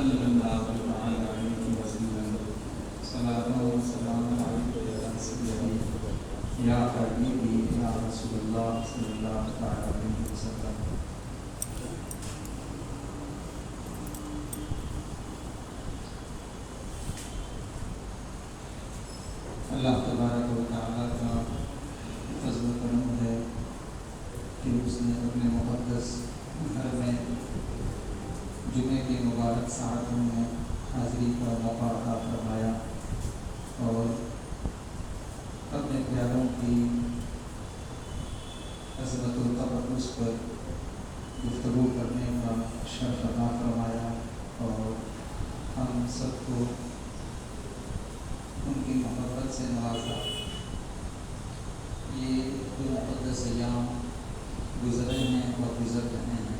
صلی اللہ علیہ وسلم صلاۃ و سلام علیک یا سیدی یا حبیبی یا رسول اللہ صلی اللہ علیہ وسلم۔ اللہ تبارک و تعالیٰ کا فضل و کرم ہے کہ اس نے اپنے مقدس گھر میں جمعے کے مبارک ساعتوں میں حاضری کا موقع عطا فرمایا اور اپنے پیاروں کی عظمت و تقدس پر گفتگو کرنے کا شرف عطا فرمایا اور ہم سب کو ان کی محبت سے نوازا۔ یہ دو مقدس ایام گزرے ہیں اور گزر رہے ہیں،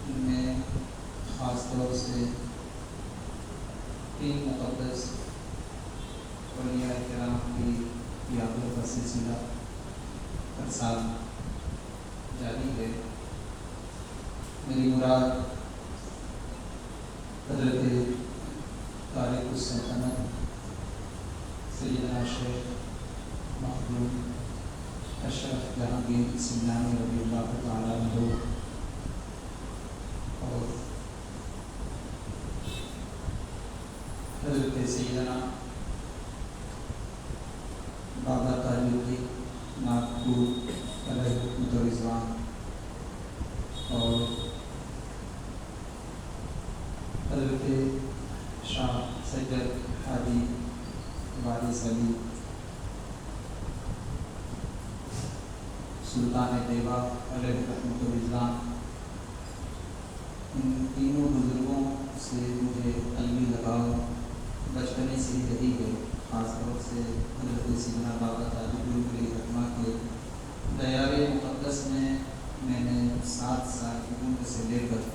ان میں خاص طور سے تین مقدس اولیاء کرام کی یادوں کا سلسلہ ہر سال جاری ہے۔ میری مراد حضرت تارک السلطنت سیدنا شیخ محمود اشرف جہانگیر سمنانی رضی اللہ تعالیٰ عنہ اور حضرت سیدنا بابا تاج الدین ناگپور علیہ رضوان اور حضرت شاہ سید حاجی وارث علی سلطان دیوا علیہ رحمۃ رضوان، ان تینوں بزرگوں سے مجھے قلبی لگاؤ بچپنے سے رہی ہے۔ خاص طور سے حضرت سیدنا بابا تاج الدین علیہ رحمہ کے دیار مقدس میں نے 7 سال کی عمر سے لے کر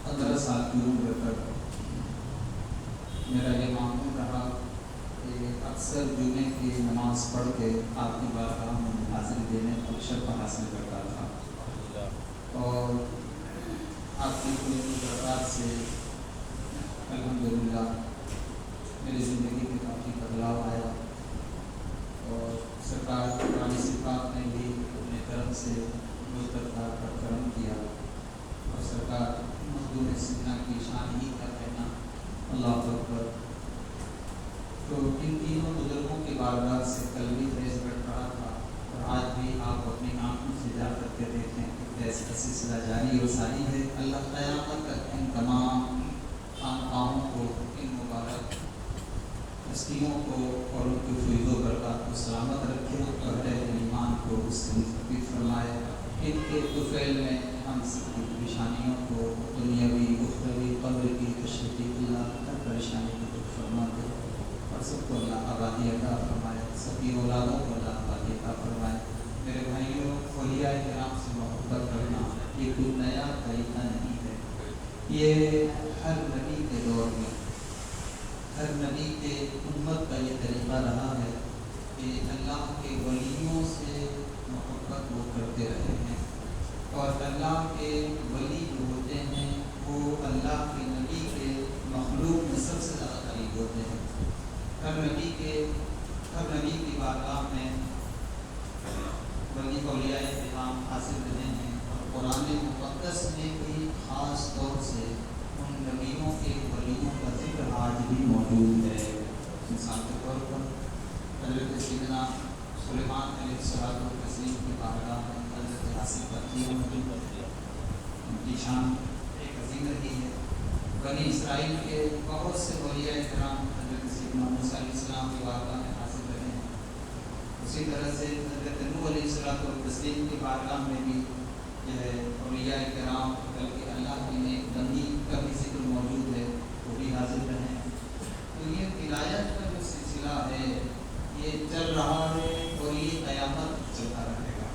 15 سال کی عمر تک میرا یہ معمول رہا کہ اکثر جمعے کی نماز پڑھ کے آپ کی بارگاہ میں حاضری دینے اور شرف حاصل کرتا تھا، اور آپ کی پوری برکات سے الحمدللہ میری زندگی میں کافی بدلاؤ آیا، اور سرکار قرآن صفات نے بھی اپنے کرم سے مجھ پر کرم کیا، اور سرکار مخدوم سیدنا کی شان ہی کا کہنا اللہ اکبر۔ تو ان تینوں بزرگوں کی بارگاہ سے قلبی فیض بڑھ رہا تھا، اور آج بھی آپ اپنی آنکھوں سے جا کر کے دیکھیں کہ فیض کا سلسلہ جاری و ساری ہے۔ اللہ قیامت تک ان تمام خانقاہوں کو، ان مبارک ہستیوں کو اور ان کی فیض و برکات کو سلامت رکھے اور اہل ایمان کو اس سے مستفید فرمائے۔ ان کے طفیل میں ہم سب کی پریشانیوں کو، دنیاوی اخروی قبر کی تشریفی، اللہ ہر پریشانی کو دور فرما دے، اور سب کو اللہ آبادی عطا فرمائے، سبھی اولادوں کو اللہ آبادی عطا فرمائے۔ میرے بھائیوں، اولیاء کرام سے محبت کرنا یہ کوئی نیا طریقہ نہیں ہے، یہ ہر نبی کے دور میں، ہر نبی کے امت کا یہ طریقہ رہا ہے کہ اللہ کے ولیوں سے محبت وہ کرتے رہے ہیں، اور اللہ کے ولی جو ہوتے ہیں وہ اللہ کے نبی کے مخلوق میں سب سے زیادہ قریب ہوتے ہیں۔ ہر نبی کی بارگاہ میں ولی اولیاء کرام حاصل رہے ہیں، اور قرآن مقدس میں بھی خاص طور سے ان نبیوں کے ولیوں کا ذکر آج بھی موجود ہے۔ مثال کے طور پر حضرت سیدنا سلیمان علیہ الصلوۃ والتسلیم کی بارگاہ میں حضرت آصف بطری موجود ہے، ان کی شان ایک عظیم رہی ہے۔ بنی اسرائیل کے بہت سے اولیاء کرام حضرت سیدنا موسیٰ علیہ السلام کی بارگاہ میں حاضر رہے ہیں۔ اسی طرح سے حضرت نوح علیہ الصلوۃ والتسلیم کی بارگاہ میں بھی جو ہے اولیاء کرام، بلکہ اللہ کے نیک بندی کا بھی ذکر موجود ہے، وہ بھی حاضر رہے ہیں۔ تو یہ ولایت کا جو سلسلہ ہے یہ چل رہا ہے، اور یہ قیامت چلتا رہے گا۔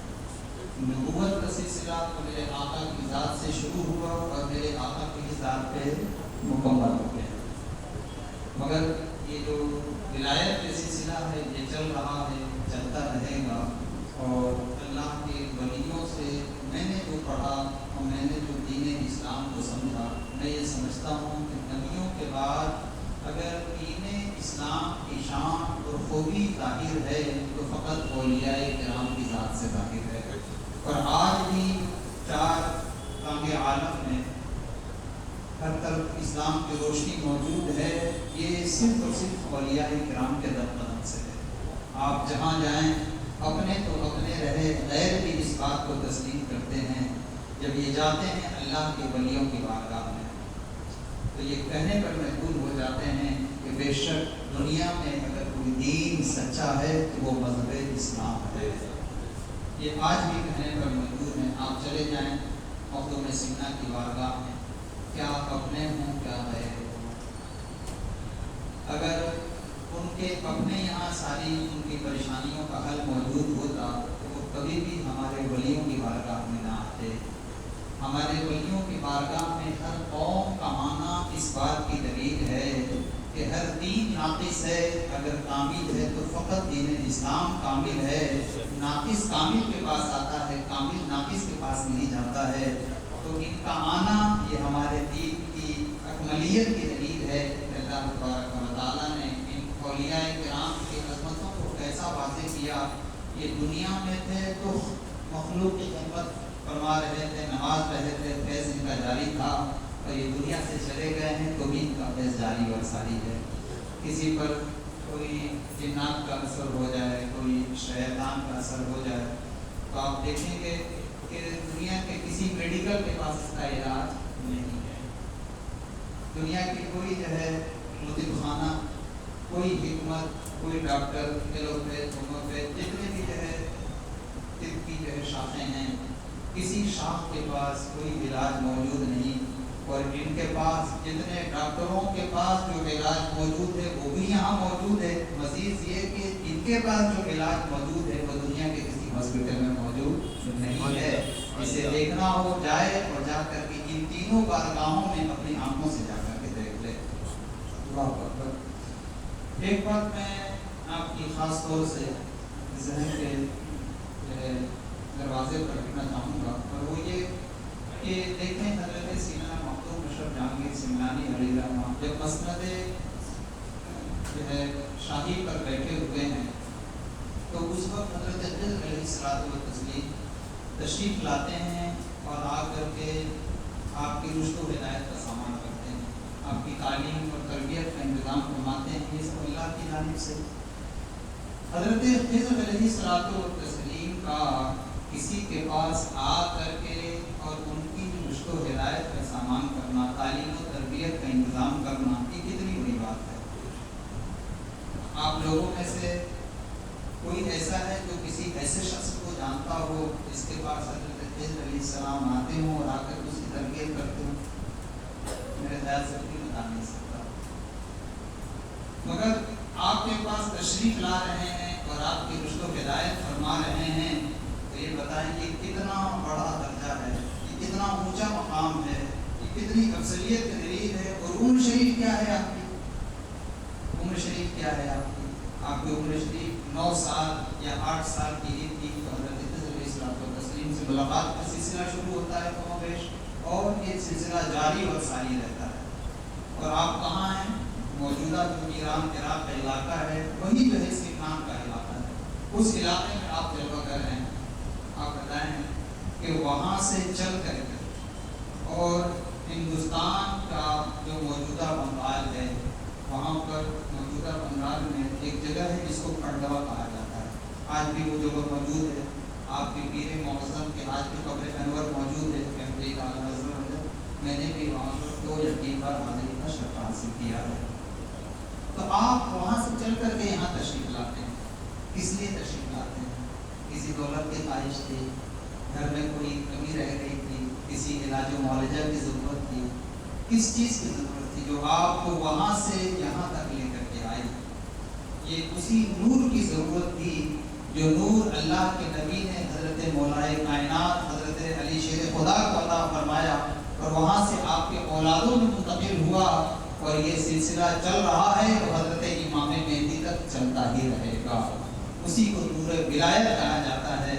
نبوت کا سلسلہ تو میرے آقا کی ذات سے شروع ہوا اور میرے آقا کی ذات پہ مکمل ہو گیا، مگر یہ جو ولایت کا سلسلہ ہے یہ چل رہا ہے، چلتا رہے گا، اور اللہ کے ولیوں سے میں نے جو پڑھا اور میں نے جو دین اسلام کو سمجھا، میں یہ سمجھتا ہوں کہ نبیوں کے بعد اگر دین اسلام کی شان اور خوبی ظاہر ہے تو فقط اولیاء کرام کی ذات سے ظاہر ہے. اور آج بھی چار رنگ عالم میں ہر طرف اسلام کی روشنی موجود ہے، یہ صرف اور صرف اولیاء کرام کے قدم سے ہے. آپ جہاں جائیں اپنے تو اپنے رہے، غیر بھی اس بات کو تسلیم کرتے ہیں جب یہ جاتے ہیں اللہ کے ولیوں کی بارگاہ میں، تو یہ کہنے پر مجبور ہو جاتے ہیں کہ بے شک دنیا میں اگر کوئی دین سچا ہے تو وہ مذہب اسلام ہے. یہ آج بھی کہنے پر مجبور ہیں. آپ چلے جائیں مخدوم سینا کی بارگاہ میں، کیا اپنے ہوں کیا غیر ہوں. اگر ان کے اپنے یہاں ساری ان کی پریشانیوں کا حل موجود ہوتا تو وہ کبھی بھی ہمارے ولیوں کی بارگاہ میں نہ آتے. ہمارے ولیوں کی بارگاہ میں ہر قوم کا آنا اس بات کی دلیل ہے کہ ہر دین ناقص ہے، اگر کامل ہے تو فقط دین اسلام کامل ہے. ناقص کامل کے پاس آتا ہے، کامل ناقص کے پاس نہیں جاتا ہے. تو ان کا آنا یہ ہمارے دین کی اکملیت کی دلیل ہے کہ اللہ تبارک و تعالیٰ نے ان اولیاء کرام کی عظمتوں کو کیسا واضح کیا. یہ دنیا میں تھے تو مخلوق کی خدمت فرما رہے تھے، نماز رہے تھے، فیض ان کا جاری تھا، اور یہ دنیا سے چلے گئے ہیں تو بھی ان کا فیض جاری اور ساری ہے. کسی پر کوئی جنات کا اثر ہو جائے، کوئی شیطان کا اثر ہو جائے تو آپ دیکھیں گے کہ دنیا کے کسی میڈیکل کے پاس اس کا علاج نہیں ہے. دنیا کی کوئی جو ہے لطف خانہ، کوئی حکمت، کوئی ڈاکٹر، ایلوپیتھ، ہومیوپیتھ، جتنے بھی جو ہے طب کی جو ہے شاخیں ہیں، کسی شاخ کے پاس کوئی علاج موجود نہیں. اور ان کے پاس جتنے ڈاکٹروں کے پاس جو علاج موجود ہے وہ بھی یہاں موجود ہے. مزید یہ کہ ان کے پاس جو علاج موجود ہے وہ دنیا کے کسی ہاسپٹل میں موجود نہیں ہے. اسے دیکھنا ہو جائے اور جا کر کے ان تینوں بارگاہوں میں اپنی آنکھوں سے جا کر کے دیکھ لے. ایک بات میں آپ کی خاص طور سے ذہن کے دروازے پر رکھنا چاہوں گا، اور وہ یہ کہ دیکھیں حضرت سینا مخدوم اشرف جہانگیر سمنانی علیہ الرحمہ جب مسند جو ہے شاہی پر بیٹھے ہوئے ہیں تو اس وقت حضرت علیہ الصلوۃ والتسلیم تشریف لاتے ہیں اور آ کر کے آپ کی رشد و ہدایت کا سامان کرتے ہیں، آپ کی تعلیم اور تربیت کا انتظام فرماتے ہیں. یہ سب اللہ کی جانب سے. حضرت خضر علیہ الصلوۃ والتسلیم کا کسی کے پاس آ کر کے اور ان کی رشد و ہدایت کا سامان کرنا، تعلیم و تربیت کا انتظام کرنا، یہ کتنی بڑی بات ہے. آپ لوگوں میں سے کوئی ایسا ہے جو کسی ایسے شخص کو جانتا ہو جس کے پاس حضرت خضر علیہ السلام آتے ہوں اور آ کر اس کی تربیت کرتے ہوں؟ میرے خیال سے کوئی بتا نہیں سکتا. مگر آپ کے پاس تشریف لا رہے ہیں اور آپ کی رشد و ہدایت فرما رہے ہیں تو یہ بتائیں یہ کتنا بڑا درجہ ہے، یہ کتنا اونچا مقام ہے، یہ کتنی افضلیت کی دلیل ہے. اور عمر شریف کیا ہے آپ کی؟ عمر شریف کیا ہے آپ کی؟ آپ کی عمر شریف 9 سال یا 8 سال کی عید کی تو حضرت خضر علیہ الصلوۃ والتسلیم سے ملاقات کا سلسلہ شروع ہوتا ہے کم و بیش، اور یہ سلسلہ جاری اور ساری رہتا ہے. اور آپ کہاں ہیں؟ موجودہ جو ایران عراق کا علاقہ ہے وہی جو ہے سمنان کا علاقہ ہے، اس علاقے میں آپ جلوہ کر رہے ہیں. آپ بتائیں کہ وہاں سے چل کر کے اور ہندوستان کا جو موجودہ بنگال ہے وہاں پر موجودہ بنگال میں ایک جگہ ہے جس کو کھنڈوا کہا جاتا ہے. آج بھی وہ جگہ موجود ہے. آپ کے پیر معظم کے آج بھی قبر انور موجود ہے. میں نے بھی وہاں پر 2 یا 3 بار حاضری کا شرف حاصل کیا ہے. تو آپ وہاں سے چل کر کے یہاں تشریف لاتے ہیں. کس لیے تشریف لاتے ہیں؟ کسی دولت کی خواہش تھی، گھر میں کوئی کمی رہ گئی تھی، کسی علاج و معالجہ کی ضرورت تھی، کس چیز کی ضرورت تھی جو آپ کو وہاں سے یہاں تک لے کر کے آئی؟ یہ اسی نور کی ضرورت تھی جو نور اللہ کے نبی نے حضرت مولائے کائنات حضرت علی شیر خدا کو عطا فرمایا، اور وہاں سے آپ کے اولادوں میں منتقل ہوا، اور یہ سلسلہ چل رہا ہے اور حضرت امام مہدی تک چلتا ہی رہے گا. اسی کو نور ولایت کہا جاتا ہے.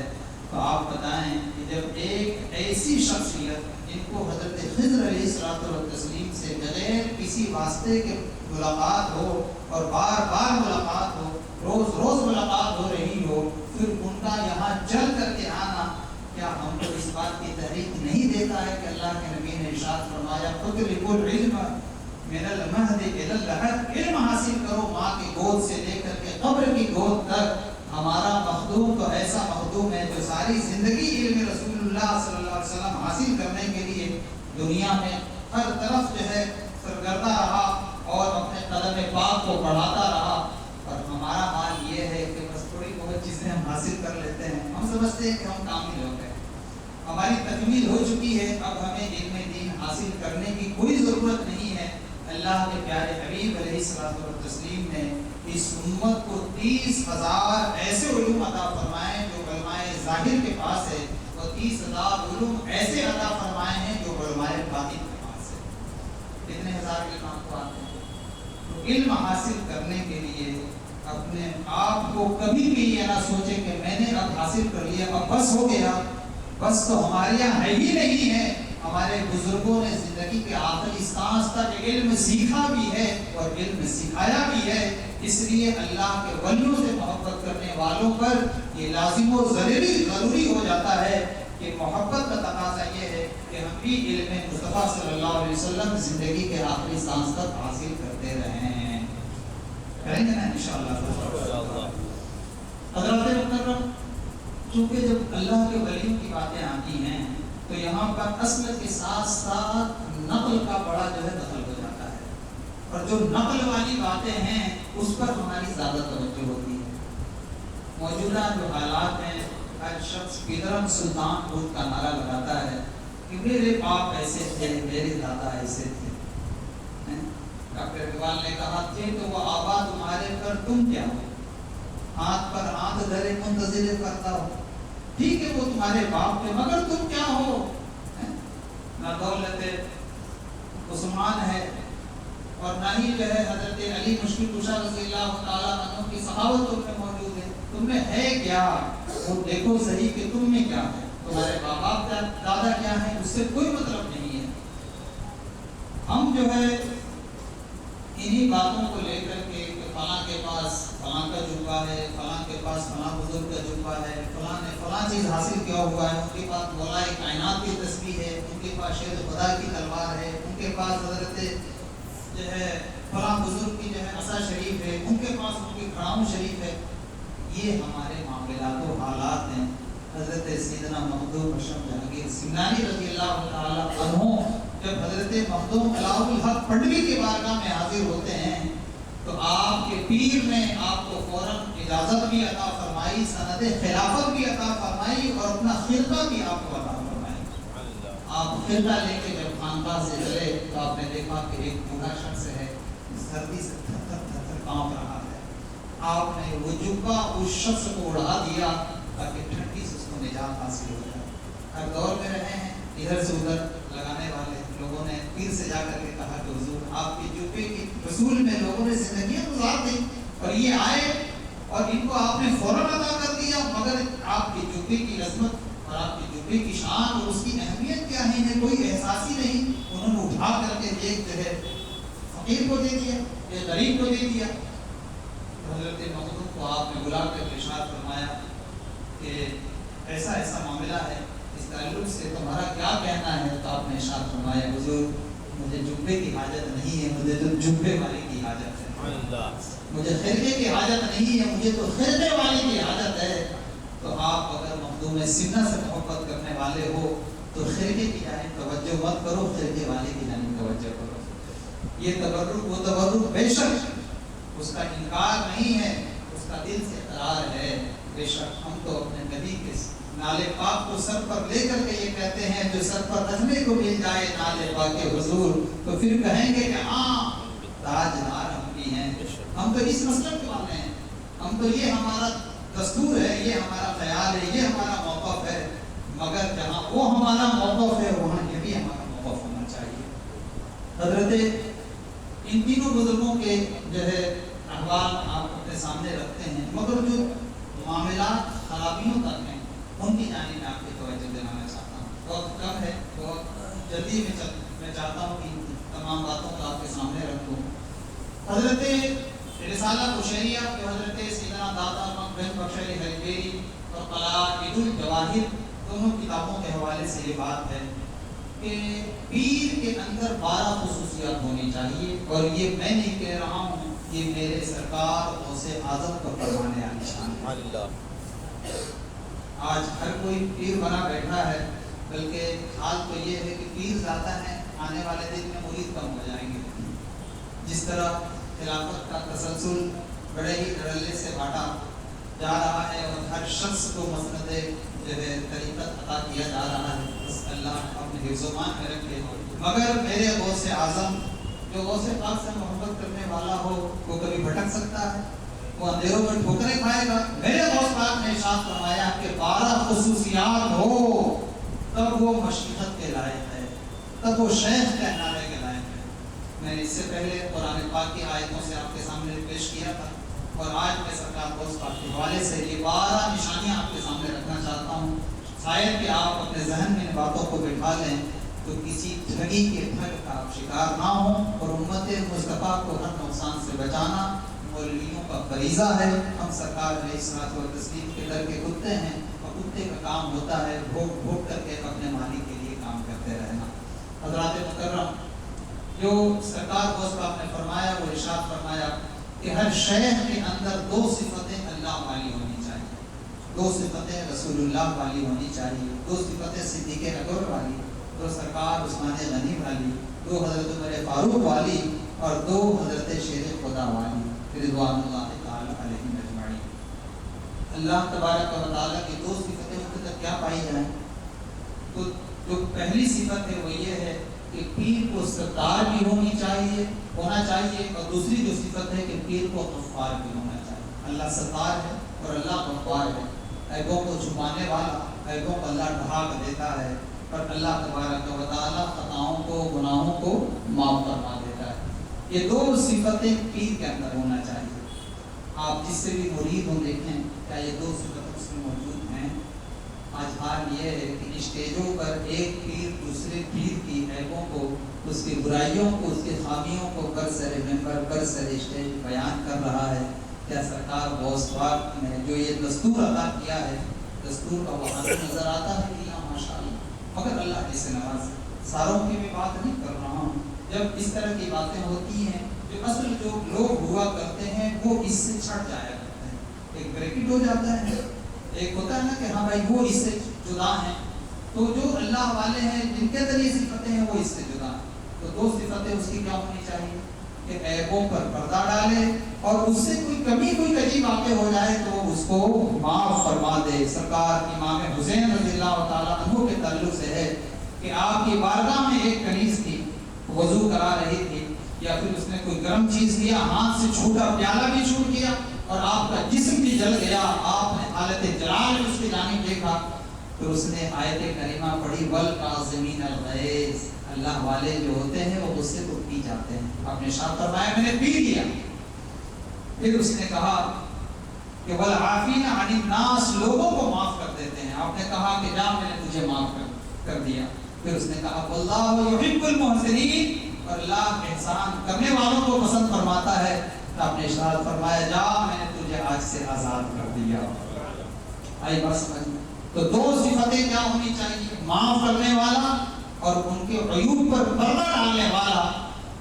تو آپ بتائیں کہ جب ایک ایسی شخصیت جن کو حضرت خضر علیہ الصلوۃ والتسلیم سے بغیر کسی واسطے کے ملاقات ہو اور بار بار ملاقات ہو، روز روز ملاقات ہو رہی ہو، پھر ان کا یہاں چل کر کے آنا کیا ہم کو اس بات کی تحریک نہیں دیتا ہے کہ اللہ کے نبی نے ارشاد فرمایا فَاطْلُبُوا الْعِلْمَ مِنَ الْمَهْدِ إِلَى اللَّحْدِ، علم حاصل کرو ماں کی گود سے لے کر کے قبر کی گود تک۔ ہمارا مخدوم تو ایسا مخدوم ہے جو ساری زندگی علم رسول اللہ صلی اللہ علیہ وسلم حاصل کرنے کے لیے دنیا میں ہر طرف جو ہے سرگردہ رہا اور اپنے قدم پاک کو بڑھاتا رہا، اور ہمارا حال یہ ہے کہ بس تھوڑی بہت چیزیں ہم حاصل کر لیتے ہیں، ہم سمجھتے ہیں کہ ہم کامل ہو گئے، ہماری تکمیل ہو چکی ہے، اب ہمیں علم دین حاصل کرنے کی کوئی ضرورت نہیں ہے۔ اللہ کے پیارے حبیب علیہ الصلوۃ والتسلیم نے اس امت کو 30,000 ایسے علوم عطا فرمائے جو علماء ظاہر کے پاس ہے، اور 30,000 علوم ایسے عطا فرمائے ہیں جو علماء باطن کے پاس ہے۔ کتنے ہزار علم آپ کو آتے ہیں؟ تو علم حاصل کرنے کے لیے اپنے آپ کو کبھی بھی یہ نہ سوچے کہ میں نے اب حاصل کر لیا، اب بس ہو گیا، بس تو ہمارے یہاں ہے ہی نہیں ہے۔ ہمارے بزرگوں نے زندگی کے آخری سانس تک علم سیکھا بھی ہے اور علم سکھایا بھی ہے، اس لیے اللہ کے ولیوں سے محبت کرنے والوں پر یہ لازم و ضروری ہو جاتا ہے کہ محبت کا تقاضا یہ ہے کہ ہم بھی علم مصطفیٰ صلی اللہ علیہ وسلم زندگی کے آخری سانس تک حاصل کرتے رہیں۔ کریں گے نا انشاءاللہ۔ حضرات مکرم، چونکہ جب اللہ کے ولیوں کی باتیں آتی ہیں تو یہاں پر اصل کے ساتھ ساتھ نقل کا بڑا جو ہے دخل ہو جاتا ہے، اور جو نقل والی باتیں ہیں اس پر ہماری زیادہ توجہ ہوتی ہے۔ موجودہ جو حالات ہیں، ہر شخص پیدرم سلطان خود کا نعرہ لگاتا ہے کہ میرے باپ ایسے تھے، میرے دادا ایسے تھے۔ ڈاکٹر اقبال نے کہا تھے تو وہ آبا تمہارے پر تم کیا ہو، ہاتھ پر ہاتھ دھرے منتظر کرتا ہو۔ ٹھیک ہے وہ تمہارے باپ تھے مگر تم کیا ہو؟ نہ دولت عثمان ہے اور نہ ہی جو ہے حضرت علی مشکل کشا رضی اللہ تعالیٰ عنہ کی صحابت تم میں موجود ہے، تم میں ہے کیا؟ وہ دیکھو صحیح کہ تم میں کیا ہے، تمہارے باپ باپ دادا کیا ہے، اس سے کوئی مطلب نہیں ہے۔ ہم جو ہے انہی باتوں کو لے کر کے فلاں کے پاس فلاں کا جبہ ہے، فلاں کے پاس فلاں بزرگ کا جبہ ہے، فلاں نے فلاں چیز حاصل کیا ہوا ہے، ان کے پاس مولائے کائنات کی تسبیح ہے، ان کے پاس شیر خدا کی تلوار ہے، ان کے پاس حضرت جو ہے فلاں بزرگ کی جو ہے عصا شریف ہے، ان کے پاس ان کی کھڑاؤں شریف ہے۔ یہ ہمارے معاملات و حالات ہیں۔ حضرت سیدنا مخدوم اشرف جہانگیر سمنانی رضی اللہ تعالیٰ عنہ جب حضرت مخدوم علاء الحق پنڈوی کے بارگاہ میں حاضر ہوتے ہیں تو آپ کے پیر نے آپ کو فوراً اجازت بھی عطا فرمائی، سند خلافت بھی عطا فرمائی اور اپنا خرقہ بھی آپ کو عطا فرمائی۔ آپ خرقہ لے کے جب خانقاہ سے چلے تو آپ نے دیکھا کہ ایک بوڑھا شخص ہے، سردی سے تھر تھر تھر تھر کانپ رہا ہے۔ آپ نے وہ جبہ اس شخص کو اڑا دیا تاکہ ٹھنڈی سے اس کو نجات حاصل ہو جائے۔ ہر دور میں رہے ہیں، ادھر سے ادھر لگانے والے لوگوں نے پیر سے جا کر کے کہا کہ حضور آپ کی جبے کی رسول میں لوگوں نے زندگیاں گزار دی اور یہ آئے اور ان کو آپ نے فوراً عطا کر دیا، مگر آپ کی جبے کی عظمت اور آپ کی جبے کی شان اور اس کی اہمیت کیا ہے انہیں کوئی احساس ہی نہیں۔ انہوں نے اٹھا کر کے ایک جو ہے فقیر کو دے دیا، ایک غریب کو دے دیا۔ حضرت مخدوم کو آپ نے بلا کر ارشاد فرمایا کہ ایسا ایسا معاملہ ہے، اس تعلق سے تمہارا کیا کہنا ہے؟ تو آپ نے ارشاد فرمایا حضور مجھے جبے کی حاجت نہیں ہے، مجھے تو جبے والے کی حاجت ہے، مجھے خرقے کی حاجت نہیں ہے، مجھے تو خرقے والے کی حاجت ہے۔ تو آپ اگر مخدوم سمنہ سے محبت کرنے والے ہو تو خرقے کی جانب توجہ مت کرو، خرقے والے کی جانب توجہ کرو۔ یہ تبرک وہ تبرک بے شک اس کا انکار نہیں ہے، اس کا دل سے اقرار ہے۔ بے شک ہم تو اپنے نبی کے نالے پاک کو سر پر لے کر کے یہ کہتے ہیں جو سر پر رکھنے کو مل جائے نالے پاک حضور تو پھر کہیں گے کہ ہاں تاجدار ہم بھی ہیں۔ ہم تو اس مسلک والے ہیں، ہم تو یہ ہمارا دستور ہے، یہ ہمارا خیال ہے، یہ ہمارا موقف ہے، مگر جہاں وہ ہمارا موقف ہے وہاں یہ بھی ہمارا موقف ہونا چاہیے۔ حضرت ان تینوں بزرگوں کے جو ہے احوال آپ اپنے سامنے رکھتے ہیں، مگر جو معاملات خرابیوں تک ہیں ان کی جانب میں آپ کی توجہ دلانا چاہتا ہوں۔ وقت کم ہے، بہت جلدی میں چاہتا ہوں کہ تمام باتوں کو آپ کے سامنے رکھوں۔ حضرت رسالہ قشیریہ جو حضرت سیدنا داتا مقدم بخش علی حریبیری اور قلعہ الجواہر دونوں کتابوں کے حوالے سے یہ بات ہے کہ پیر کے اندر 12 خصوصیات ہونی چاہیے، اور یہ میں نہیں کہہ رہا ہوں، یہ میرے سرکار غوث اعظم کا فرمان عالیشان ہے۔ آج ہر کوئی پیر بنا بیٹھا ہے، بلکہ حال تو یہ ہے کہ پیر زیادہ ہیں، آنے والے دن میں مرید کم ہو جائیں گے۔ جس طرح خلافت کا تسلسل بڑے ہی دھڑلے سے بانٹا جا رہا ہے اور ہر شخص کو مسند جو ہے طریقت عطا کیا جا رہا ہے، بس اللہ اپنے حفظ و امان میں رکھے۔ مگر میرے غوث اعظم جو غوث پاک سے محبت کرنے والا ہو وہ کبھی بھٹک سکتا ہے، وہ اندھیروں میں ٹھوکریں کھائے گا۔ میرے غوث پاک نے ارشاد فرمایا کہ 12 خصوصیات ہو تب وہ مشیخت کے لائق ہے، تب وہ شیخ کہلانے کے لائق ہے۔ میں نے اس سے پہلے قرآن پاک کی آیتوں سے آپ کے سامنے پیش کیا تھا، اور آج میں سرکار غوث پاک کے حوالے سے یہ 12 نشانیاں آپ کے سامنے رکھنا چاہتا ہوں، شاید کہ آپ اپنے ذہن میں ان باتوں کو بٹھا لیں تو کسی ٹھگی کے ٹھگ کا آپ شکار نہ ہوں، اور امت مصطفیٰ کو ہر نقصان سے بچانا مولویوں کا فریضہ ہے۔ ہم سرکار علیہ الصلوۃ والتسلیم کے در کے کتے ہیں، اور کتے کا کام ہوتا ہے بھوک بھوک کر کے اپنے مالک کے لیے کام کرتے رہنا۔ حضرات مکرم، جو سرکار غوث پاک نے فرمایا وہ ارشاد فرمایا کہ ہر شیخ کے اندر 2 صفتیں اللہ والی ہونی چاہیے، 2 صفتیں رسول اللہ والی ہونی چاہیے، 2 صفتیں صدیق اکبر والی، 2 سرکار عثمان غنی والی، 2 حضرت عمر فاروق والی، اور 2 حضرت شیر خدا والی رضوان اللہ تعالی علیہم اجمعین۔ اللہ تبارک و تعالیٰ کی 2 صفتیں ان کے اندر کیا پائی جائیں؟ تو جو پہلی صفت ہے وہ یہ ہے کہ پیر کو ستار بھی ہونا چاہیے، اور دوسری جو صفت ہے کہ پیر کو غفار بھی ہونا چاہیے۔ اللہ ستار ہے اور اللہ غفار ہے، عیبوں کو چھپانے والا، عیبوں کو اللہ ڈھانپ دیتا ہے، اور اللہ تبارک و تعالیٰ خطاؤں کو گناہوں کو معاف فرما دیتا ہے۔ یہ 2 صفتیں پیر کے اندر ہونا چاہیے۔ آپ جس سے بھی مرید ہوں دیکھیں کیا یہ 2 صفتیں اس میں موجود ہیں۔ آج حال یہ ہے کہ اسٹیجوں پر ایک پیر دوسرے پیر کی عیبوں کو، اس کی برائیوں کو، اس کی خامیوں کو برسر ممبر برسر اسٹیج بیان کر رہا ہے۔ کیا سرکار غوث پاک نے جو یہ دستور عطا کیا ہے، دستور کا وہاں نظر آتا ہے کہ یہاں ماشاء اللہ، مگر اللہ کی سے نواز ہے۔ ساروں کی بھی بات نہیں کر رہا ہوں، جب اس طرح کی باتیں ہوتی ہیں جو اصل جو لوگ ہوا کرتے ہیں وہ اس سے چھٹ جایا کرتے ہیں، ایک بریکٹ ہو جاتا ہے، ایک ہوتا ہے نا کہ ہاں بھائی وہ اس سے جدا ہیں، تو جو اللہ والے ہیں جن کے ذریعے صفتیں ہیں وہ اس سے جدا ہیں۔ تو 2 صفتیں اس کی کیا ہونی چاہیے کہ عیبوں پر پردہ ڈالے، اور اس سے کوئی کمی کوئی کجی واقع ہو جائے تو اس کو معاف فرما دے۔ سرکار امام حسین رضی اللہ تعالیٰ عنہ کے تعلق سے ہے کہ آپ کی بارگاہ میں ایک کنیز تھی، وضو کرا رہی تھی، یا پھر اس نے کوئی گرم چیز لیا، ہاتھ سے چھوٹا، پیالہ بھی چھوٹ گیا اور آپ کا جسم بھی جل گیا، آپ نے حالت جلال میں اس کی جانب دیکھا، پھر اس نے آیت کریمہ پڑھی والکاظمین الغیظ، اللہ والے جو ہوتے ہیں وہ غصے کو پی جاتے ہیں۔ آپ نے ارشاد فرمایا میں نے پی لیا۔ پھر اس نے کہا کہ والعافین عن الناس، لوگوں کو معاف کر دیتے ہیں۔ آپ نے کہا کہ جا میں نے تجھے معاف کر دیا۔ پھر اس نے کہا واللہ یحب المحسنین، اور اللہ احسان کرنے والوں کو پسند فرماتا ہے۔ آپ نے ارشاد فرمایا جا میں نے تجھے آج سے آزاد کر دیا۔ آئی بات سمجھ میں؟ تو 2 صفتیں کیا ہونی چاہیے؟ معاف کرنے والا اور ان کے عیوب پر پردہ ڈالنے والا۔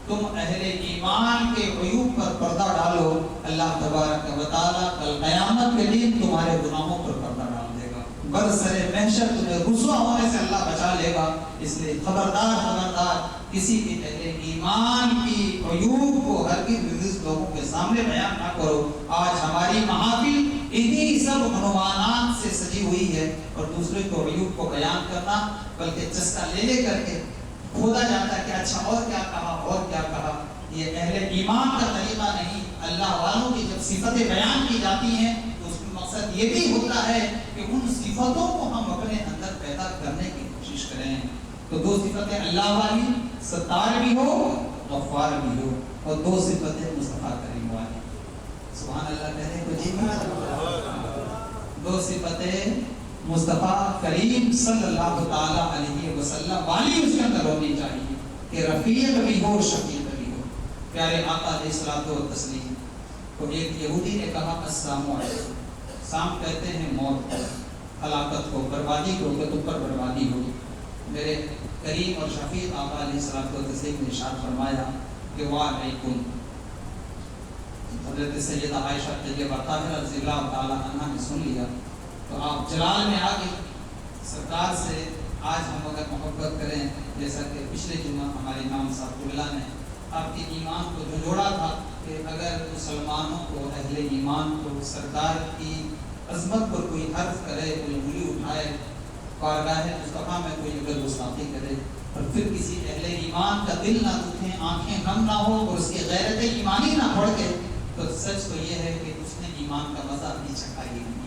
تم اہل ایمان کے عیوب پر پردہ ڈالو، اللہ تبارک و تعالیٰ کل قیامت کے دن تمہارے گناہوں پر پردہ ڈال دے گا، برسر محشر تمہیں رسوا ہونے سے اللہ بچا لے گا۔ اس لیے خبردار کسی بھی اہل ایمان کی عیوب کو ہرگز لوگوں کے سامنے بیان نہ کرو۔ آج ہماری محافل انہی سب عنوانات سے سجی ہوئی ہے، اور دوسرے کو عیوب کو بیان کرنا بلکہ چسکا لے کر کے کھودا جاتا ہے کہ اچھا اور کیا کہا۔ یہ اہل ایمان کا طریقہ نہیں۔ اللہ والوں کی جب صفتیں بیان کی جاتی ہیں تو اس کا مقصد یہ بھی ہوتا ہے کہ ان صفتوں کو ہم اپنے اندر پیدا کرنے کی کوشش کریں۔ تو 2 صفتیں اللہ والی، ستار بھی ہو، غفار بھی ہو، اور 2 صفتیں مصطفیٰ کریم والی۔ سبحان اللہ کہنے کو جی 2 صفتیں مصطفیٰ کریم صلی اللہ تعالی علیہ وسلم والی اس کے اندر ہونی چاہیے کہ رفیق بھی ہو شفیق بھی ہو۔ پیارے آقا علیہ الصلوۃ والتسلیم کو ایک یہودی نے کہا السلام علیکم، سام کہتے ہیں موت کو، ہلاکت کو، بربادی کو، کہ تم پر بربادی ہوگی۔ میرے کریم اور شفیق آقا علیہ الصلوۃ والتسلیم نے ارشاد فرمایا کہ وعلیکم۔ حضرت سیدہ عائشہ طیبہ طاہرہ رضی اللہ تعالی عنہا نے سن لیا تو آپ جلال میں آ گئے سرکار سے۔ آج ہم اگر محبت کریں، جیسا کہ پچھلے جمعہ ہمارے امام صاحب اللہ نے آپ کے ایمان کو جو جوڑا تھا کہ اگر مسلمانوں کو، اہل ایمان کو سرکار کی عظمت پر کوئی حرف کرے، کوئی انگلی اٹھائے، بارگاہ مصطفیٰ میں کوئی اگر گستاخی کرے اور پھر کسی اہل ایمان کا دل نہ دکھے، آنکھیں نم نہ ہو اور اس کی غیرت ایمانی نہ بھڑکے، تو سچ تو یہ ہے کہ اس نے ایمان کا مزہ بھی چکھا ہی نہیں ہے۔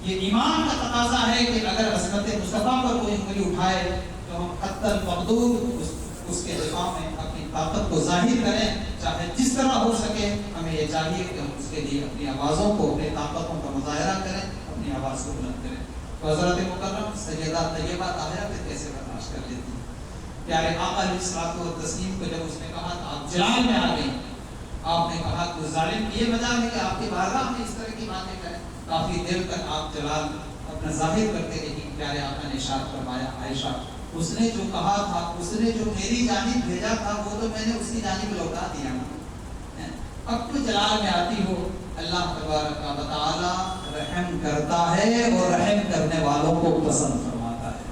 یہ ایمان کا تقاضا ہے کہ اگر عظمت مصطفیٰ پر کوئی انگلی اٹھائے تو ہم حتی المقدور اس کے دفاع میں اپنی طاقت کو ظاہر کریں، چاہے جس طرح ہو سکے۔ ہمیں یہ چاہیے کہ ہم اس کے لیے اپنی آوازوں کو، اپنی طاقتوں کا مظاہرہ کریں، اپنی آواز کو بلند کریں۔ تو حضرت مکرم سیدہ طیبہ طاہرہ پہ کیسے برداشت کر لیتی ہیں؟ پیارے آقا علیہ الصلوۃ والتسلیم کو جب اس نے کہا تو آپ جلال میں آ گئی۔ آپ نے کہا کہ ظالم یہ مجال ہے کہ آپ کی بارگاہ میں اس طرح کی باتیں کریں۔ کافی دیر تک آپ جلال اپنا ظاہر کرتے رہی۔ پیارے آقا نے ارشاد فرمایا عائشہ، اس نے جو کہا تھا، اس نے جو میری جانب بھیجا تھا، وہ تو میں نے اس کی جانب لوٹا دیا نا۔ اب تو جلال میں آتی ہو، اللہ تبارک و تعالی رحم کرتا ہے اور رحم کرنے والوں کو پسند فرماتا ہے۔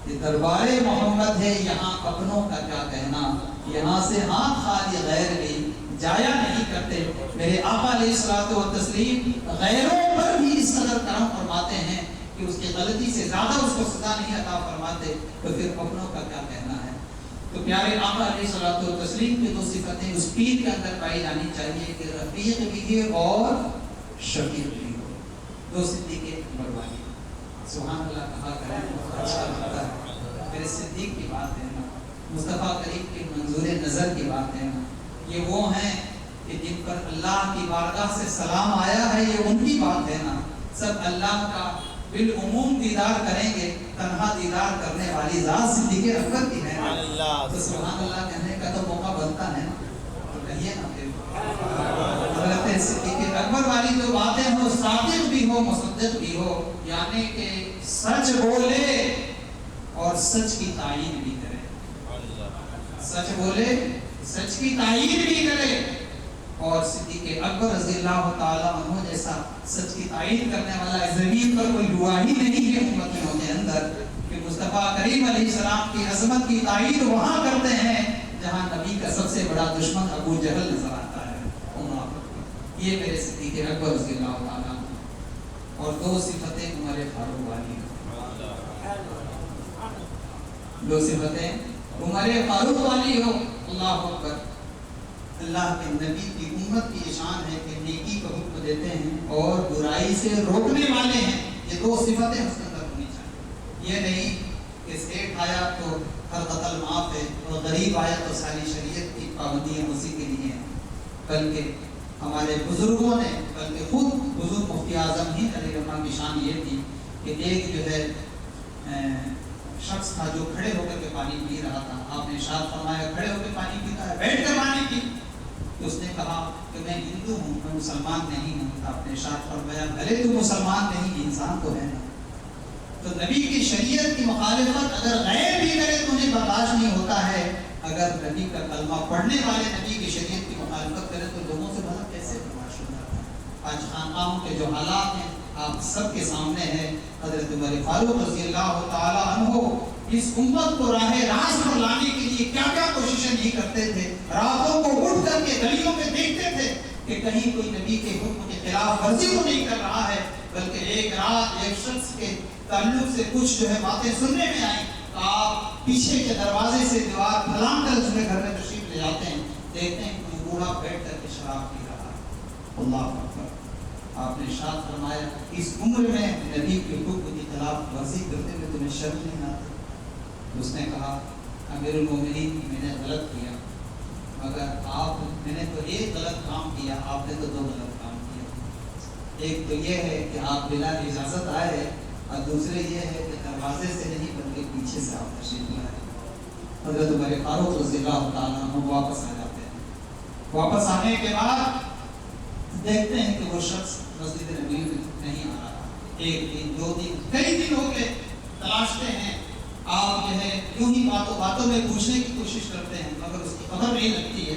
یہ دربار محمد ہے، یہاں اپنوں کا کیا کہنا، یہاں سے ہاتھ خالی غیر بھی جایا نہیں کرتے۔ میرے آقا علیہ الصلوۃ والتسلیم غیروں پر بھی اس قدر کرم فرماتے ہیں کہ اس کی غلطی سے زیادہ اس کو سزا نہیں عطا فرماتے، تو پھر اپنوں کا کیا کہنا ہے۔ تو پیارے آقا علیہ الصلوۃ والتسلیم کی دو صفتیں اس پیر کے اندر پائی جانی چاہیے کہ رفیق بھی ہے اور شفیق بھی ہو، دو صدیق اکبر والی۔ سبحان اللہ کہا کریں، اچھا لگتا ہے۔ میرے صدیق کی بات ہے نا، مصطفیٰ کریم کے منظور نظر کی بات ہے نا، یہ وہ ہیں کہ جن پر اللہ کی بارگاہ سے سلام آیا ہے، یہ ان کی بات ہے نا۔ سب اللہ کا بالعموم دیدار کریں گے، تنہا دیدار کرنے والی ذات صدیق اکبر کی ہے نا۔ تو سبحان اللہ کہنے کا تو موقع بنتا ہے نا، تو کہیے نا پھر حضرت صدیق اکبر والی جو باتیں ہو، صادق بھی ہو، مصدق بھی ہو، یعنی کہ سچ بولے اور سچ کی تائید بھی کرے، سچ بولے سچ کی تائید بھی کرے۔ اور صدیق اکبر رضی اللہ تعالی عنہ جیسا سچ کی تائید کرنے والا زمین پر کوئی ہوا ہی نہیں ہے امتوں کے اندر، کہ مصطفیٰ کریم علیہ السلام کی عظمت کی تائید وہاں کرتے ہیں جہاں نبی کا سب سے بڑا دشمن ابو جہل نظر آتا ہے۔ یہ میرے صدیق اکبر رضی اللہ تعالی عنہ۔ اور دو صفتیں عمر فاروق والی، دو صفتیں عمر فاروق والی ہو۔ اللہ اکبر۔ اللہ کے نبی کی امت کی شان ہے کہ نیکی کا حکم دیتے ہیں اور برائی سے روکنے والے ہیں۔ یہ دو صفتیں اس کے اندر ہونی چاہیے۔ یہ نہیں کہ سیٹھ آیا تو ہر قتل معاف ہے اور غریب آیا تو ساری شریعت کی پابندیاں اسی کے لیے ہیں، بلکہ ہمارے بزرگوں نے، بلکہ خود بزرگ مفتی اعظم ہی علیہ الرحمہ کی شان یہ تھی کہ ایک جو ہے شخص تھا جو کھڑے ہو کر کے پانی پی رہا تھا۔ آپ نے ارشاد فرمایا کھڑے ہو کے پانی پیتا ہے، بیٹھ کر پانی پی۔ تو اس نے کہا کہ میں ہندو ہوں، میں مسلمان نہیں ہوں۔ آپ نے ارشاد فرمایا بھلے تو مسلمان نہیں، انسان تو ہے نا۔ تو نبی کی شریعت کی مخالفت اگر غیر بھی کرے تو انہیں برداشت نہیں ہوتا ہے، اگر نبی کا کلمہ پڑھنے والے نبی کی شریعت کی مخالفت کرے تو لوگوں سے بھلا کیسے برداشت ہو جاتا ہے۔ آج خانقاہوں کے جو حالات ہیں آپ سب کے سامنے ہے۔ حضرت عمر فاروق رضی اللہ تعالی عنہ اس امت کو راہ راست پر لانے کے لیے کیا کیا کوششیں نہیں کرتے تھے۔ راتوں کو اٹھ کر کے گلیوں میں دیکھتے تھے کہ کہیں کوئی نبی کے حکم کے خلاف ورزی کو نہیں کر رہا ہے، بلکہ ایک رات ایک شخص کے تعلق سے کچھ جو ہے باتیں سننے میں آئیں تو آپ پیچھے کے دروازے سے دیوار پھلانگ کر اس میں گھر میں تشریف لے جاتے ہیں، دیکھتے ہیں کہ بوڑھا بیٹھ کر کے شراب پی رہا ہے۔ اللہ اکبر۔ آپ نے ارشاد فرمایا اس عمر میں نبی کے حکم کی خلاف ورزی کرتے ہوئے تمہیں شرم نہیں آتی؟ اس نے کہا امیر المومنین میں نے غلط کیا، مگر میں نے تو ایک غلط کام کیا، آپ نے تو دو غلط کام کیا۔ ایک تو یہ ہے کہ آپ بلا اجازت آئے اور دوسرے یہ ہے کہ دروازے سے نہیں بلکہ پیچھے سے آپ تشریف لائیں۔ حضرت عمر فاروق رضی اللہ تعالیٰ عنہ واپس آ جاتے ہیں۔ واپس آنے کے بعد دیکھتے ہیں کہ وہ شخص مسجد نبوی میں نہیں آ رہا، ایک دن، دو دن، کئی دن ہو گئے، تلاشتے ہیں، آپ جو ہے یوں ہی باتوں میں پوچھنے کی کوشش کرتے ہیں مگر اس کی خبر نہیں لگتی ہے،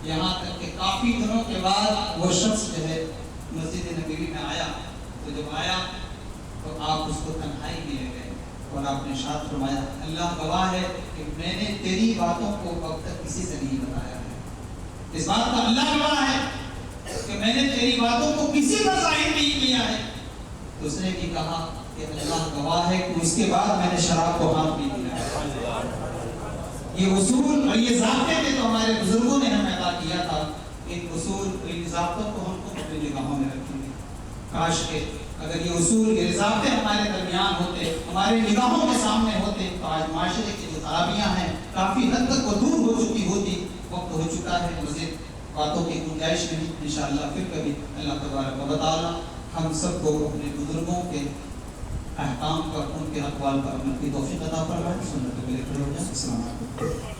یہاں تک کہ کافی دنوں کے بعد وہ شخص جو ہے مسجد نبوی میں آیا۔ تو جب آیا تو آپ اس کو تنہائی میں لے گئے اور آپ نے ارشاد فرمایا، اللہ گواہ ہے کہ میں نے تیری باتوں کو اب تک کسی سے نہیں بتایا ہے۔ اس بات کا اللہ گواہ ہے کہ میں نے تیری باتوں کو کسی پر ظاہر نہیں کیا ہے۔ تو اس نے بھی کہا کہ اللہ گواہ ہے کہ اس کے بعد میں نے شراب کو ہاتھ نہیں دیا۔ یہ اصول اور یہ ضابطے تھے تو ہمارے بزرگوں نے ہمیں عطا کیا تھا، ان اصول اور ان ضابطوں کو ہم کو اپنی نگاہوں میں رکھیں گے۔ کاش کہ اگر یہ اصول یہ ضابطے ہمارے درمیان ہوتے، ہمارے نگاہوں کے سامنے ہوتے تو آج معاشرے کی جو خرابیاں ہیں کافی حد تک وہ دور ہو چکی ہوتی۔ وقت ہو چکا ہے، مزید باتوں کی گنجائش نہیں، انشاءاللہ پھر کبھی اللہ تبارک و تعالی ہم سب کو اپنے بزرگوں کے احکام پر، ان کے اقوال پر عمل کی توفیق عطا فرمائے۔ سنت پہ کھڑے ہو جائیں۔ السلام علیکم۔